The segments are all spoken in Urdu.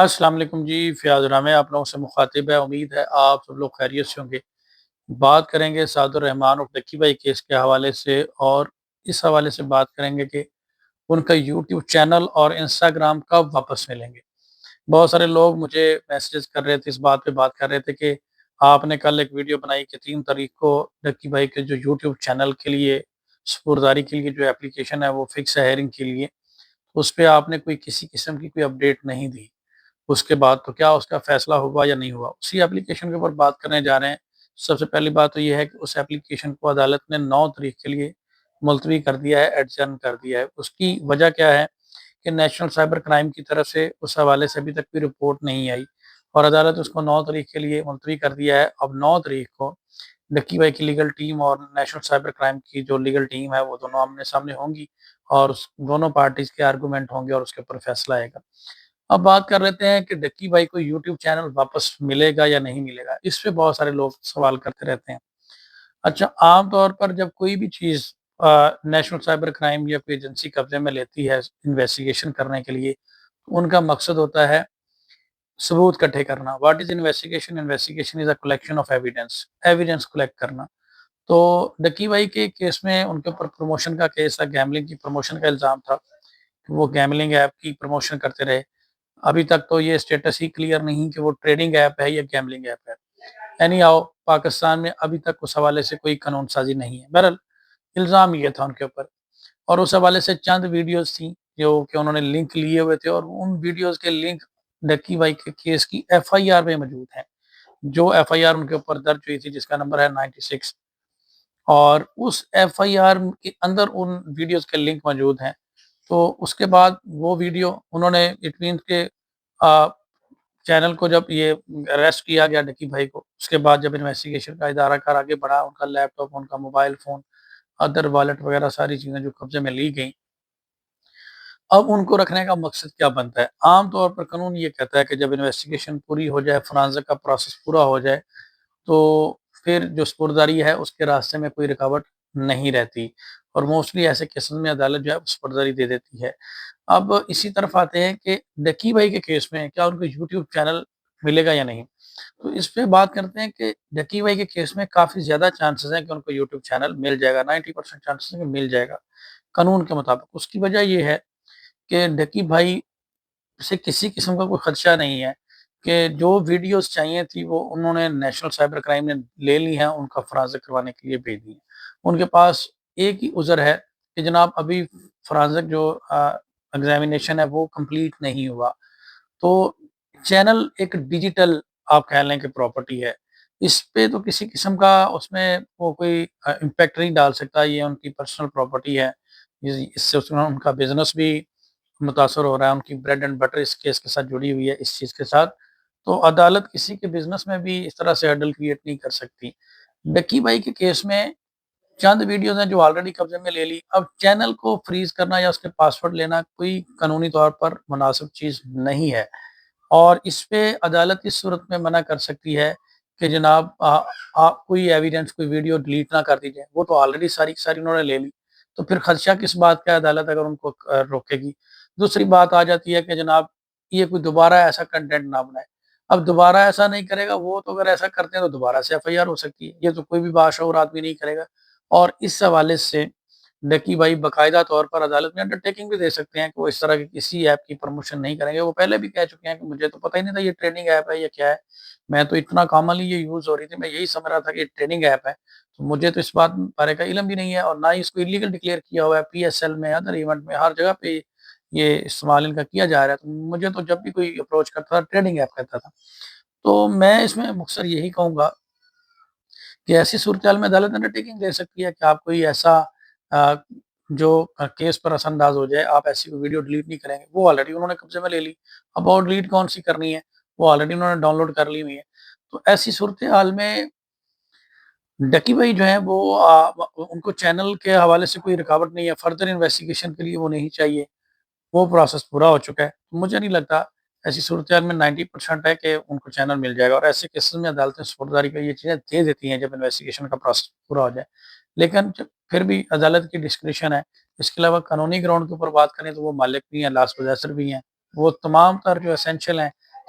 السلام علیکم جی، فیاض رحمٰ آپ لوگوں سے مخاطب ہے۔ امید ہے آپ سب لوگ خیریت سے ہوں گے۔ بات کریں گے سعد الرحمان اور ڈکی بھائی کیس کے حوالے سے، اور اس حوالے سے بات کریں گے کہ ان کا یوٹیوب چینل اور انسٹاگرام کب واپس ملیں گے۔ بہت سارے لوگ مجھے میسیجز کر رہے تھے، اس بات پہ بات کر رہے تھے کہ آپ نے کل ایک ویڈیو بنائی کہ 3 تاریخ کو ڈکی بھائی کے جو یوٹیوب چینل کے لیے سپرداری کے لیے جو اپلیکیشن ہے وہ فکس ہے ہیئرنگ کے لیے، اس پہ آپ نے کوئی کسی قسم کی کوئی اپڈیٹ نہیں دی۔ اس کے بعد تو کیا اس کا فیصلہ ہوا یا نہیں ہوا، اسی اپلیکیشن کے اوپر بات کرنے جا رہے ہیں۔ سب سے پہلی بات تو یہ ہے کہ اس اپلیکیشن کو عدالت نے 9 تاریخ کے لیے ملتوی کر دیا ہے، ایڈجرن کر دیا ہے۔ اس کی وجہ کیا ہے کہ نیشنل سائبر کرائم کی طرف سے اس حوالے سے ابھی تک کوئی رپورٹ نہیں آئی، اور عدالت اس کو 9 تاریخ کے لیے ملتوی کر دیا ہے۔ اب 9 تاریخ کو ڈکی بھائی کی لیگل ٹیم اور نیشنل سائبر کرائم کی جو لیگل ٹیم ہے وہ دونوں آمنے سامنے ہوں گی، اور دونوں پارٹیز کے آرگومنٹ ہوں گے اور اس کے اوپر فیصلہ آئے گا۔ اب بات کر لیتے ہیں کہ ڈکی بھائی کو یوٹیوب چینل واپس ملے گا یا نہیں ملے گا۔ اس پہ بہت سارے لوگ سوال کرتے رہتے ہیں۔ اچھا، عام طور پر جب کوئی بھی چیز نیشنل سائبر کرائم یا کوئی ایجنسی قبضے میں لیتی ہے انویسٹیگیشن کرنے کے لیے، ان کا مقصد ہوتا ہے ثبوت کٹھے کرنا۔ What is investigation? Investigation is a collection of evidence, evidence collect کرنا۔ تو ڈکی بھائی کے کیس میں ان کے اوپر پروموشن کا کیس ہے، گیملنگ کی پروموشن کا الزام تھا کہ وہ گیملنگ ایپ کی پروموشن کرتے رہے۔ ابھی تک تو یہ اسٹیٹس ہی کلیئر نہیں کہ وہ ٹریڈنگ ایپ ہے یا گیملنگ ایپ ہے۔ اینی آؤ، پاکستان میں ابھی تک اس حوالے سے کوئی قانون سازی نہیں ہے۔ بہرحال الزام یہ تھا ان کے اوپر، اور اس حوالے سے چند ویڈیوز تھیں جو کہ انہوں نے لنک لیے ہوئے تھے، اور ان ویڈیوز کے لنک ڈکی بھائی کے کیس کی ایف آئی آر میں موجود ہیں، جو ایف آئی آر ان کے اوپر درج ہوئی تھی جس کا نمبر ہے 96، اور اس ایف آئی آر کے اندر ان ویڈیوز کے لنک موجود ہیں۔ تو اس کے بعد وہ ویڈیو انہوں نے اٹ مینس کے چینل کو جب یہ اریسٹ کیا گیا ڈکی بھائی کو، اس کے بعد جب انویسٹیگیشن کا ادارہ کار آگے بڑھا، ان کا لیپ ٹاپ، ان کا موبائل فون، ادر والٹ وغیرہ ساری چیزیں جو قبضے میں لی گئیں، اب ان کو رکھنے کا مقصد کیا بنتا ہے؟ عام طور پر قانون یہ کہتا ہے کہ جب انویسٹیگیشن پوری ہو جائے، فرانزک کا پروسیس پورا ہو جائے، تو پھر جو سپرداری ہے اس کے راستے میں کوئی رکاوٹ نہیں رہتی، اور موسٹلی ایسے کیسز میں عدالت جو ہے سپرداری دے دیتی ہے۔ اب اسی طرف آتے ہیں کہ ڈکی بھائی کے کیس میں کیا ان کو یوٹیوب چینل ملے گا یا نہیں۔ تو اس پہ بات کرتے ہیں کہ ڈکی بھائی کے کیس میں کافی زیادہ چانسز ہیں کہ ان کو یوٹیوب چینل مل جائے گا، 90% چانسز ہیں کہ مل جائے گا قانون کے مطابق۔ اس کی وجہ یہ ہے کہ ڈکی بھائی سے کسی قسم کا کوئی خدشہ نہیں ہے، کہ جو ویڈیوز چاہیے تھی وہ انہوں نے نیشنل سائبر کرائم نے لے لی ہیں، ان کا فرانزک کروانے کے لیے بھیج دی ہیں۔ ان کے پاس ایک ہی عذر ہے کہ جناب ابھی فرانزک جو ایگزامینیشن ہے وہ کمپلیٹ نہیں ہوا۔ تو چینل ایک ڈیجیٹل آپ کہہ لیں کہ پراپرٹی ہے، اس پہ تو کسی قسم کا اس میں وہ کوئی امپیکٹ نہیں ڈال سکتا، یہ ان کی پرسنل پراپرٹی ہے، اس سے ان کا بزنس بھی متاثر ہو رہا ہے، ان کی بریڈ اینڈ بٹر اس کیس کے ساتھ جڑی ہوئی ہے اس چیز کے ساتھ۔ تو عدالت کسی کے بزنس میں بھی اس طرح سے ہرڈل کریٹ نہیں کر سکتی۔ ڈکی بھائی کے کیس میں چند ویڈیوز ہیں جو آلریڈی قبضے میں لے لی، اب چینل کو فریز کرنا یا اس کے پاسورڈ لینا کوئی قانونی طور پر مناسب چیز نہیں ہے، اور اس پہ عدالت اس صورت میں منع کر سکتی ہے کہ جناب کوئی ایویڈنس، کوئی ویڈیو ڈیلیٹ نہ کر دی جائے، وہ تو آلریڈی ساری ساری انہوں نے لے لی، تو پھر خدشہ کس بات کا ہے عدالت اگر ان کو روکے گی۔ دوسری بات آ جاتی ہے کہ جناب یہ کوئی دوبارہ ایسا کنٹینٹ نہ بنائے۔ اب دوبارہ ایسا نہیں کرے گا، وہ تو اگر ایسا کرتے ہیں تو دوبارہ سے ایف آئی آر ہو سکتی ہے، یہ تو کوئی بھی باشعور آدمی نہیں کرے گا۔ اور اس حوالے سے ڈکی بھائی باقاعدہ طور پر عدالت میں انڈرٹیکنگ بھی دے سکتے ہیں کہ وہ اس طرح کی کسی ایپ کی پروموشن نہیں کریں گے۔ وہ پہلے بھی کہہ چکے ہیں کہ مجھے تو پتہ ہی نہیں تھا یہ ٹریننگ ایپ ہے یا کیا ہے، میں تو اتنا کامنلی یہ یوز ہو رہی تھی، میں یہی سمجھ رہا تھا کہ یہ ٹریننگ ایپ ہے، تو مجھے تو اس بات بارے کا علم بھی نہیں ہے، اور نہ ہی اس کو ایلیگل ڈکلیئر کیا ہوا ہے، پی ایس ایل میں، ادر ایونٹ میں، ہر جگہ پہ یہ استعمال ان کا کیا جا رہا ہے۔ تو مجھے تو جب بھی کوئی اپروچ کرتا تھا ٹریننگ ایپ کہتا تھا۔ تو میں اس میں مختصر یہی کہوں گا کہ ایسی صورتحال میں عدالت انڈرٹیکنگ دے سکتی ہے کہ آپ کوئی ایسا جو کیس پر اثر انداز ہو جائے، آپ ایسی کوئی ویڈیو ڈیلیٹ نہیں کریں گے، وہ آلریڈی انہوں نے قبضے میں لے لی، اب اور ڈیلیٹ کون سی کرنی ہے، وہ آلریڈی انہوں نے ڈاؤن لوڈ کر لی ہوئی ہے۔ تو ایسی صورتحال میں ڈکی بھائی جو ہیں وہ ان کو چینل کے حوالے سے کوئی رکاوٹ نہیں ہے، فردر انویسٹیگیشن کے لیے وہ نہیں چاہیے، وہ پروسیس پورا ہو چکا ہے۔ مجھے نہیں لگتا، ایسی صورتحال میں 90% ہے کہ ان کو چینل مل جائے گا، اور ایسے کیسز میں عدالتیں سپرداری کا یہ چیزیں دے دیتی ہیں جب انویسٹیگیشن کا پروسیس پورا ہو جائے۔ لیکن پھر بھی عدالت کی ڈسکریشن ہے۔ اس کے علاوہ قانونی گراؤنڈ کے اوپر بات کریں تو وہ مالک بھی ہیں، لاس پوزیسر بھی ہیں، وہ تمام تر جو اسینشیل ہیں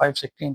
516